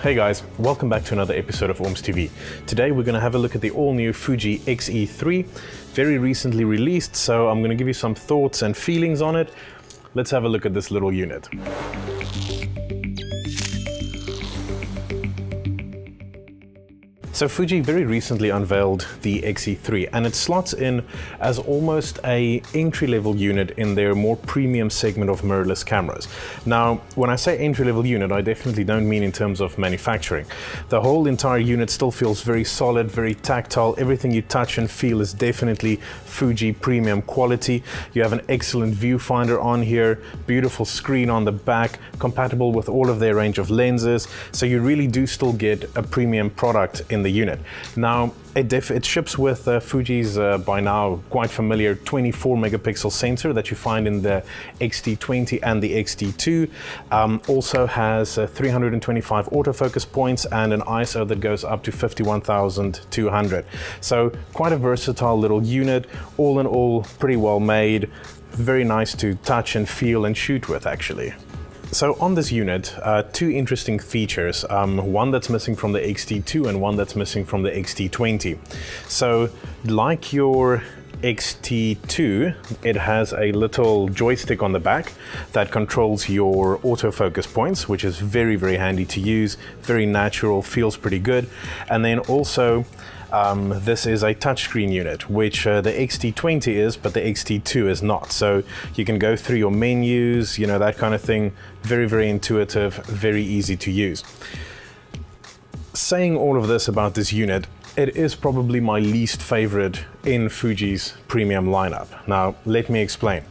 Hey guys, welcome back to another episode of Orms TV. Today we're going to have a look at the all-new Fuji X-E3, very recently released, so I'm going to give you some thoughts and feelings on it. Let's have a look at this little unit. So Fuji very recently unveiled the X-E3 and it slots in as almost a entry-level unit in their more premium segment of mirrorless cameras. Now, when I say entry-level unit, I definitely don't mean in terms of manufacturing. The whole entire unit still feels very solid, very tactile. Everything you touch and feel is definitely Fuji premium quality. You have an excellent viewfinder on here, beautiful screen on the back, compatible with all of their range of lenses. So you really do still get a premium product in the unit. Now, it ships with Fuji's by now quite familiar 24 megapixel sensor that you find in the X-T20 and the X-T2. Also has 325 autofocus points and an ISO that goes up to 51,200. So quite a versatile little unit. All in all, pretty well made. Very nice to touch and feel and shoot with, actually. So on this unit, two interesting features, one that's missing from the X-T2 and one that's missing from the X-T20. So like your X-T2, it has a little joystick on the back that controls your autofocus points, which is very, very handy to use, very natural, feels pretty good. And then also, this is a touchscreen unit, which the X-T20 is, but the X-T2 is not. So you can go through your menus, you know, that kind of thing. Very, very intuitive, very easy to use. Saying all of this about this unit, it is probably my least favorite in Fuji's premium lineup. Now, let me explain.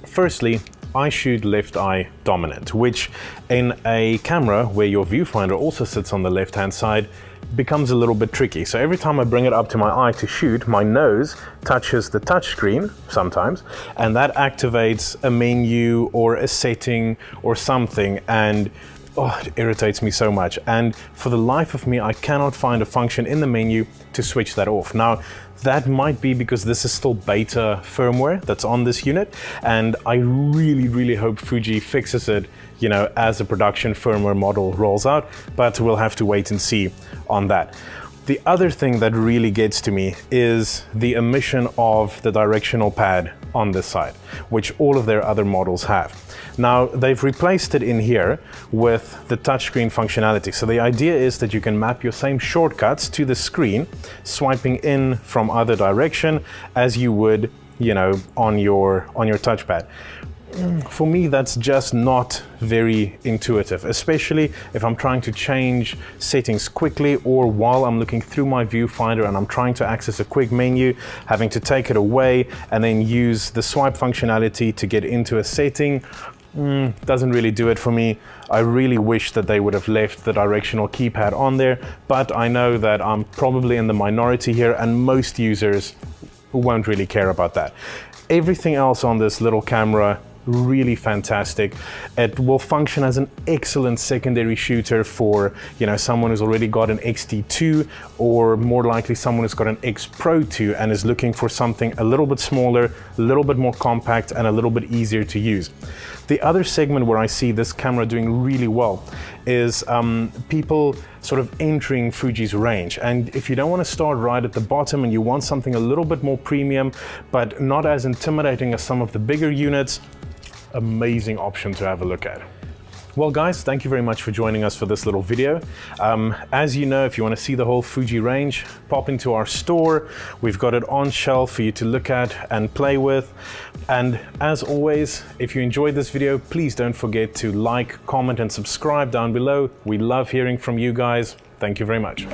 Firstly, I shoot left eye dominant, which in a camera where your viewfinder also sits on the left-hand side becomes a little bit tricky. So every time I bring it up to my eye to shoot, my nose touches the touch screen sometimes, and that activates a menu or a setting or something, and it irritates me so much. And for the life of me, I cannot find a function in the menu to switch that off. Now, that might be because this is still beta firmware that's on this unit, and I really, really hope Fuji fixes it, you know, as the production firmware model rolls out, but we'll have to wait and see on that. The other thing that really gets to me is the omission of the directional pad on this side, which all of their other models have. Now, they've replaced it in here with the touchscreen functionality. So the idea is that you can map your same shortcuts to the screen, swiping in from either direction as you would, you know, on your touchpad. For me, that's just not very intuitive, especially if I'm trying to change settings quickly or while I'm looking through my viewfinder and I'm trying to access a quick menu, having to take it away and then use the swipe functionality to get into a setting. Doesn't really do it for me. I really wish that they would have left the directional keypad on there, but I know that I'm probably in the minority here and most users won't really care about that. Everything else on this little camera, really fantastic. It will function as an excellent secondary shooter for, you know, someone who's already got an X-T2, or more likely someone who's got an X Pro 2 and is looking for something a little bit smaller, a little bit more compact and a little bit easier to use. The other segment where I see this camera doing really well is people sort of entering Fuji's range. And if you don't want to start right at the bottom and you want something a little bit more premium, but not as intimidating as some of the bigger units, amazing option to have a look at. Well guys, thank you very much for joining us for this little video. As you know, if you want to see the whole Fuji range, pop into our store. We've got it on shelf for you to look at and play with. And as always, if you enjoyed this video, please don't forget to like, comment and subscribe down below. We love hearing from you guys. Thank you very much.